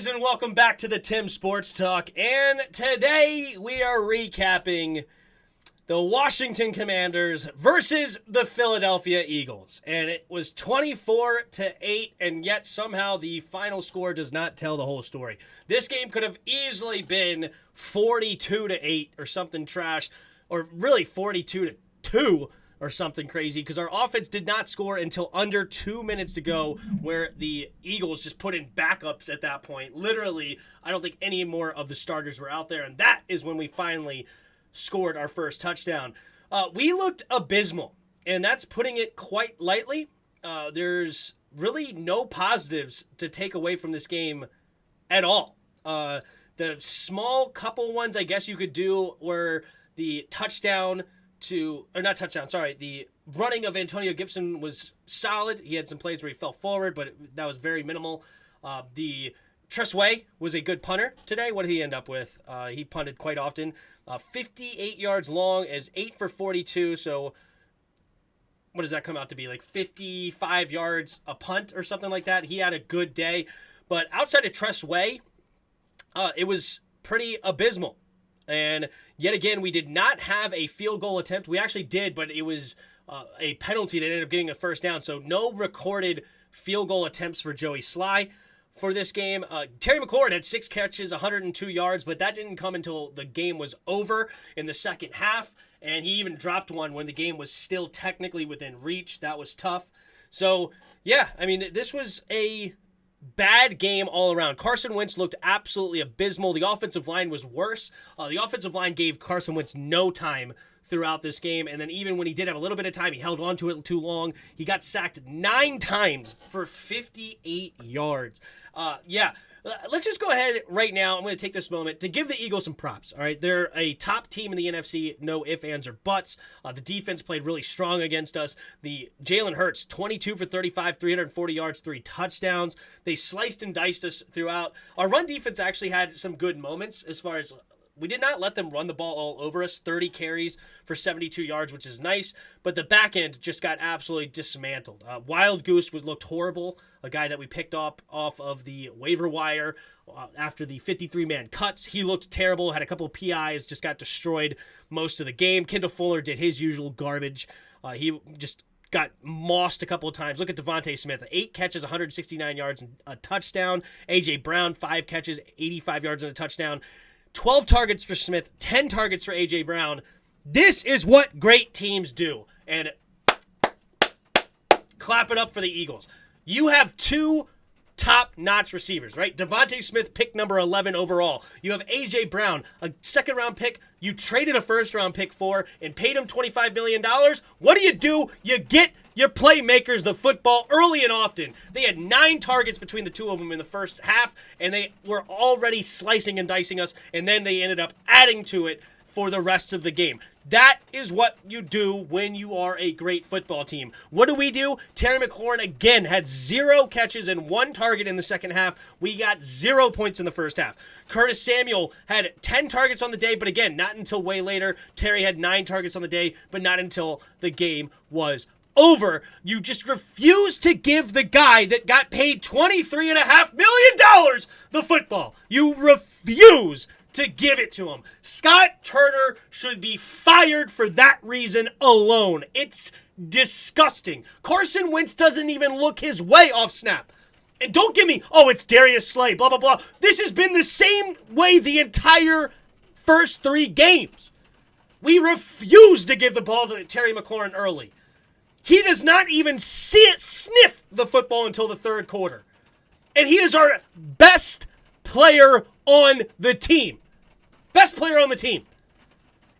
guys, and welcome back to the Tim Sports Talk. And today we are recapping the Washington Commanders versus the Philadelphia Eagles. And it was 24-8, and yet somehow the final score does not tell the whole story. This game could have easily been 42-8 or something trash, or really 42-2 or something crazy, because our offense did not score until under 2 minutes to go, where the Eagles just put in backups at that point. Literally, I don't think any more of the starters were out there, and that is when we finally scored our first touchdown. We looked abysmal, and that's putting it quite lightly. There's really no positives to take away from this game at all. The small couple ones I guess you could do were the the running of Antonio Gibson was solid. He had some plays where he fell forward, but that was very minimal. The Tressway was a good punter today. What did he end up with? He punted quite often. 58 yards long is 8 for 42. So what does that come out to be? Like 55 yards a punt or something like that. He had a good day. But outside of Tressway, it was pretty abysmal. And yet again, we did not have a field goal attempt. We actually did, but it was a penalty that ended up getting a first down. So no recorded field goal attempts for Joey Sly for this game. Terry McLaurin had 6 catches, 102 yards, but that didn't come until the game was over in the second half. And he even dropped one when the game was still technically within reach. That was tough. So, yeah, I mean, this was a bad game all around. Carson Wentz looked absolutely abysmal. The offensive line was worse. The offensive line gave Carson Wentz no time throughout this game, and then even when he did have a little bit of time, he held on to it too long. He got sacked 9 times for 58 yards. Let's just go ahead right now. I'm going to take this moment to give the Eagles some props. All right, they're a top team in the NFC, no ifs, ands, or buts. The defense played really strong against us. The Jalen Hurts, 22 for 35, 340 yards, 3 touchdowns. They sliced and diced us throughout. Our run defense actually had some good moments as far as we did not let them run the ball all over us. 30 carries for 72 yards, which is nice. But the back end just got absolutely dismantled. Wild Goose looked horrible. A guy that we picked up off of the waiver wire after the 53-man cuts. He looked terrible. Had a couple of PIs. Just got destroyed most of the game. Kendall Fuller did his usual garbage. He just got mossed a couple of times. Look at Devontae Smith. 8 catches, 169 yards, and a touchdown. A.J. Brown, 5 catches, 85 yards, and a touchdown. 12 targets for Smith, 10 targets for A.J. Brown. This is what great teams do. And clap it up for the Eagles. You have 2 top-notch receivers, right? Devontae Smith, pick number 11 overall. You have A.J. Brown, a second-round pick you traded a first-round pick for and paid him $25 million. What do? You get your playmakers the football early and often. They had 9 targets between the two of them in the first half, and they were already slicing and dicing us, and then they ended up adding to it for the rest of the game. That is what you do when you are a great football team. What do? Terry McLaurin again had 0 catches and 1 target in the second half. We got 0 points in the first half. Curtis Samuel had 10 targets on the day, but again, not until way later. Terry had 9 targets on the day, but not until the game was over. You just refuse to give the guy that got paid $23.5 million the football. You refuse to give it to him. Scott Turner should be fired for that reason alone. It's disgusting. Carson Wentz doesn't even look his way off snap. And don't give me, it's Darius Slay, blah, blah, blah. This has been the same way the entire first 3 games. We refuse to give the ball to Terry McLaurin early. He does not even sniff the football until the third quarter. And he is our best player on the team. Best player on the team.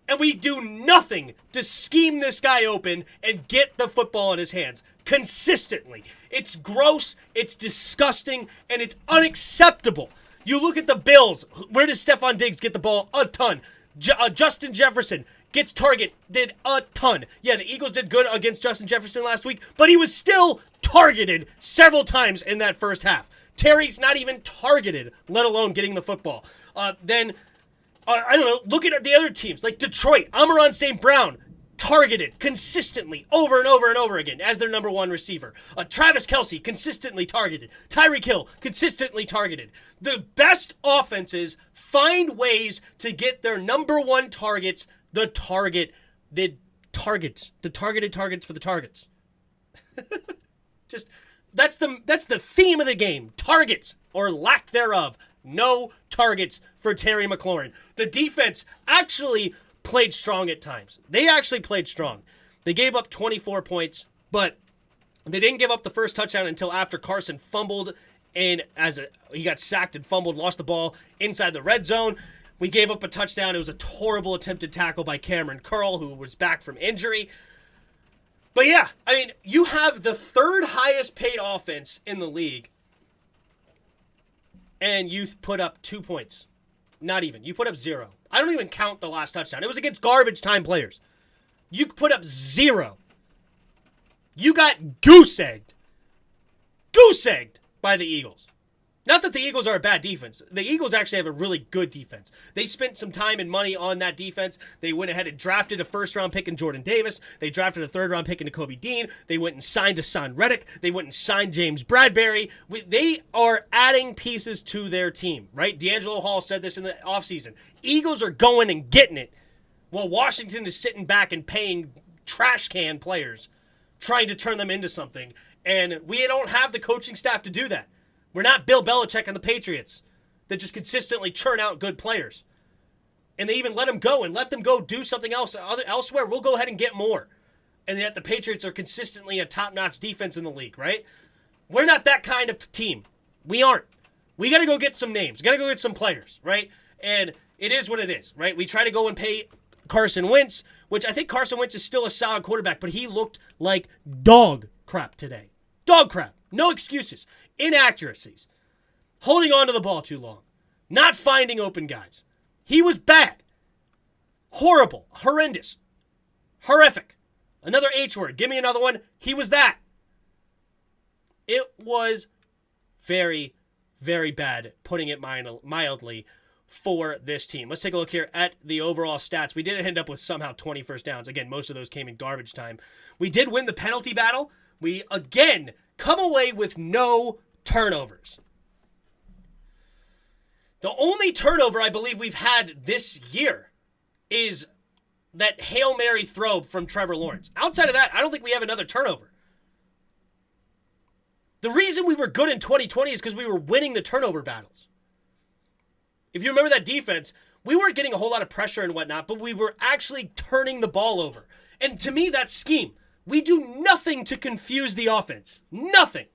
And we do nothing to scheme this guy open and get the football in his hands consistently. It's gross, it's disgusting, and it's unacceptable. You look at the Bills. Where does Stephon Diggs get the ball? A ton. Justin Jefferson gets targeted a ton. Yeah, the Eagles did good against Justin Jefferson last week, but he was still targeted several times in that first half. Terry's not even targeted, let alone getting the football. I don't know, look at the other teams, like Detroit. Amon-Ra St. Brown, targeted consistently over and over and over again as their number one receiver. Travis Kelce, consistently targeted. Tyreek Hill, consistently targeted. The best offenses find ways to get their number one targets the targeted targets for the targets. Just that's the theme of the game. Targets or lack thereof. No targets for Terry McLaurin. The defense actually played strong at times. They actually played strong. They gave up 24 points, but they didn't give up the first touchdown until after Carson fumbled and he got sacked and fumbled, lost the ball inside the red zone. We gave up a touchdown. It was a horrible attempted tackle by Cameron Curl, who was back from injury. But yeah, I mean, you have the third highest paid offense in the league, and you put up 2 points. Not even. You put up 0. I don't even count the last touchdown. It was against garbage time players. You put up 0. You got goose-egged. Goose-egged by the Eagles. Not that the Eagles are a bad defense. The Eagles actually have a really good defense. They spent some time and money on that defense. They went ahead and drafted a first-round pick in Jordan Davis. They drafted a third-round pick in Nakobe Dean. They went and signed Hassan Reddick. They went and signed James Bradbury. They are adding pieces to their team, right? D'Angelo Hall said this in the offseason. Eagles are going and getting it, while Washington is sitting back and paying trash can players, trying to turn them into something. And we don't have the coaching staff to do that. We're not Bill Belichick and the Patriots that just consistently churn out good players. And they even let them go and let them go do something else elsewhere. We'll go ahead and get more. And yet the Patriots are consistently a top-notch defense in the league, right? We're not that kind of team. We aren't. We got to go get some names. Got to go get some players, right? And it is what it is, right? We try to go and pay Carson Wentz, which I think Carson Wentz is still a solid quarterback, but he looked like dog crap today. Dog crap. No excuses. Inaccuracies. Holding on to the ball too long. Not finding open guys. He was bad. Horrible. Horrendous. Horrific. Another H word. Give me another one. He was that. It was very, very bad, putting it mildly, for this team. Let's take a look here at the overall stats. We did end up with somehow 20 first downs. Again, most of those came in garbage time. We did win the penalty battle. We, again, come away with no turnovers. The only turnover I believe we've had this year is that Hail Mary throw from Trevor Lawrence. Outside of that, I don't think we have another turnover. The reason we were good in 2020 is because we were winning the turnover battles. If you remember that defense, we weren't getting a whole lot of pressure and whatnot, but we were actually turning the ball over. And to me, that's scheme. We do nothing to confuse the offense. Nothing.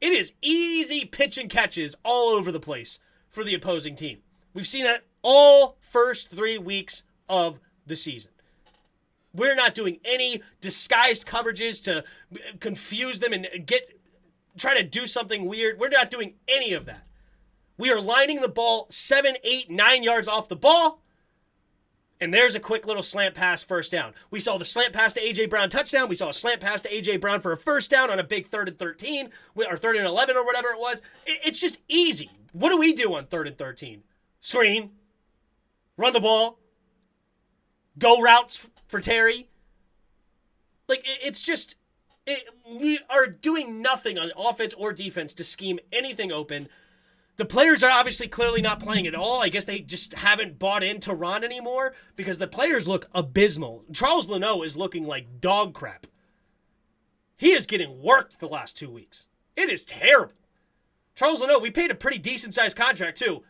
It is easy pitch and catches all over the place for the opposing team. We've seen that all first 3 weeks of the season. We're not doing any disguised coverages to confuse them and try to do something weird. We're not doing any of that. We are lining the ball 7, 8, 9 yards off the ball, and there's a quick little slant pass first down. We saw the slant pass to A.J. Brown touchdown. We saw a slant pass to A.J. Brown for a first down on a big 3rd and 13, or 3rd and 11 or whatever it was. It's just easy. What do we do on 3rd and 13? Screen. Run the ball. Go routes for Terry. Like, it's just, we are doing nothing on offense or defense to scheme anything open. The players are obviously clearly not playing at all. I guess they just haven't bought into Ron anymore because the players look abysmal. Charles Leno is looking like dog crap. He is getting worked the last 2 weeks. It is terrible. Charles Leno, we paid a pretty decent-sized contract too.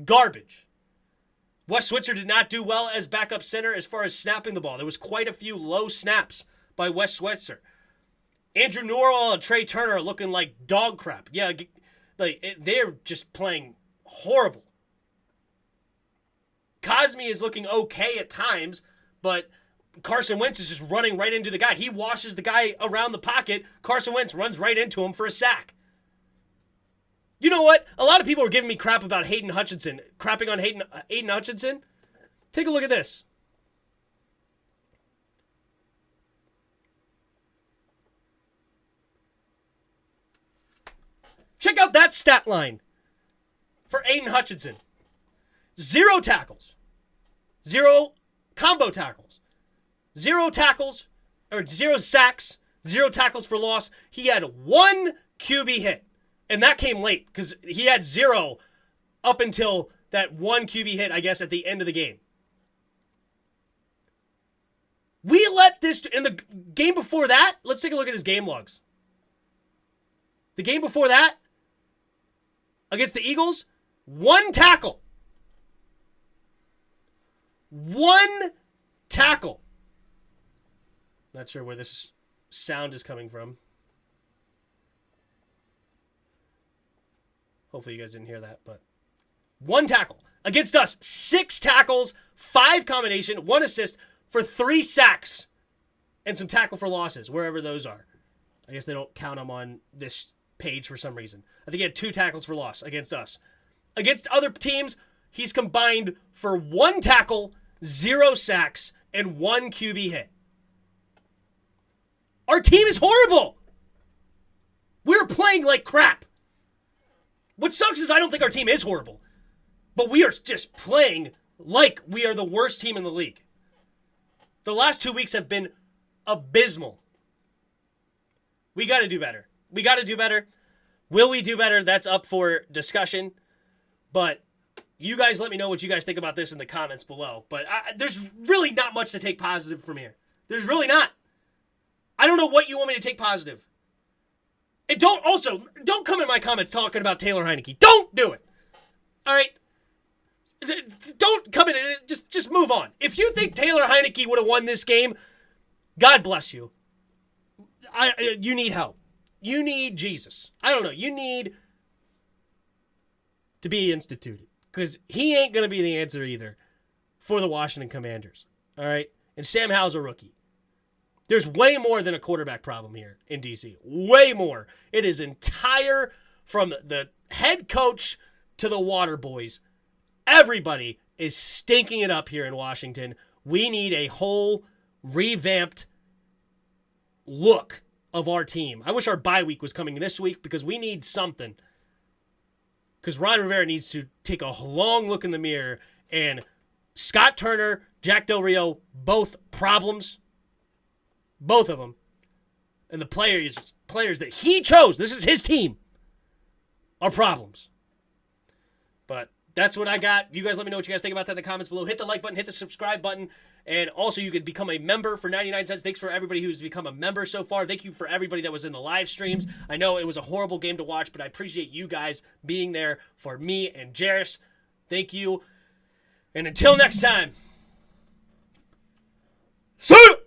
Garbage. Wes Switzer did not do well as backup center as far as snapping the ball. There was quite a few low snaps by Wes Switzer. Andrew Norwell and Trey Turner are looking like dog crap. Yeah, they're just playing horrible. Cosme is looking okay at times, but Carson Wentz is just running right into the guy. He washes the guy around the pocket. Carson Wentz runs right into him for a sack. You know what? A lot of people are giving me crap about Hayden Hutchinson, crapping on Hayden Hutchinson. Take a look at this. Check out that stat line for Aiden Hutchinson. 0 tackles. 0 combo tackles. 0 tackles, or 0 sacks, 0 tackles for loss. He had 1 QB hit, and that came late because he had 0 up until that 1 QB hit, I guess, at the end of the game. We let this, in the game before that, let's take a look at his game logs. The game before that, against the Eagles, 1 tackle. 1 tackle. Not sure where this sound is coming from. Hopefully you guys didn't hear that, but 1 tackle. Against us, 6 tackles, 5 combination, 1 assist for 3 sacks and some tackle for losses, wherever those are. I guess they don't count them on this page for some reason. I think he had 2 tackles for loss against us. Against other teams, he's combined for 1 tackle, 0 sacks, and 1 QB hit. Our team is horrible. We're playing like crap. What sucks is I don't think our team is horrible. But we are just playing like we are the worst team in the league. The last 2 weeks have been abysmal. We got to do better. We got to do better. Will we do better? That's up for discussion. But you guys let me know what you guys think about this in the comments below. But there's really not much to take positive from here. There's really not. I don't know what you want me to take positive. And don't come in my comments talking about Taylor Heineke. Don't do it. All right? Don't come in. Just move on. If you think Taylor Heineke would have won this game, God bless you. You need help. You need Jesus. I don't know. You need to be instituted because he ain't going to be the answer either for the Washington Commanders. All right? And Sam Howell's a rookie. There's way more than a quarterback problem here in D.C. Way more. It is entire from the head coach to the water boys. Everybody is stinking it up here in Washington. We need a whole revamped look of our team. I wish our bye week was coming this week because we need something. Because Ron Rivera needs to take a long look in the mirror, and Scott Turner, Jack Del Rio, both problems. Both of them. And the players that he chose, this is his team, are problems. But that's what I got. You guys let me know what you guys think about that in the comments below. Hit the like button, hit the subscribe button, and also you could become a member for 99 cents. Thanks for everybody who's become a member so far. Thank you for everybody that was in the live streams. I know it was a horrible game to watch, but I appreciate you guys being there for me and Jairus. Thank you. And until next time.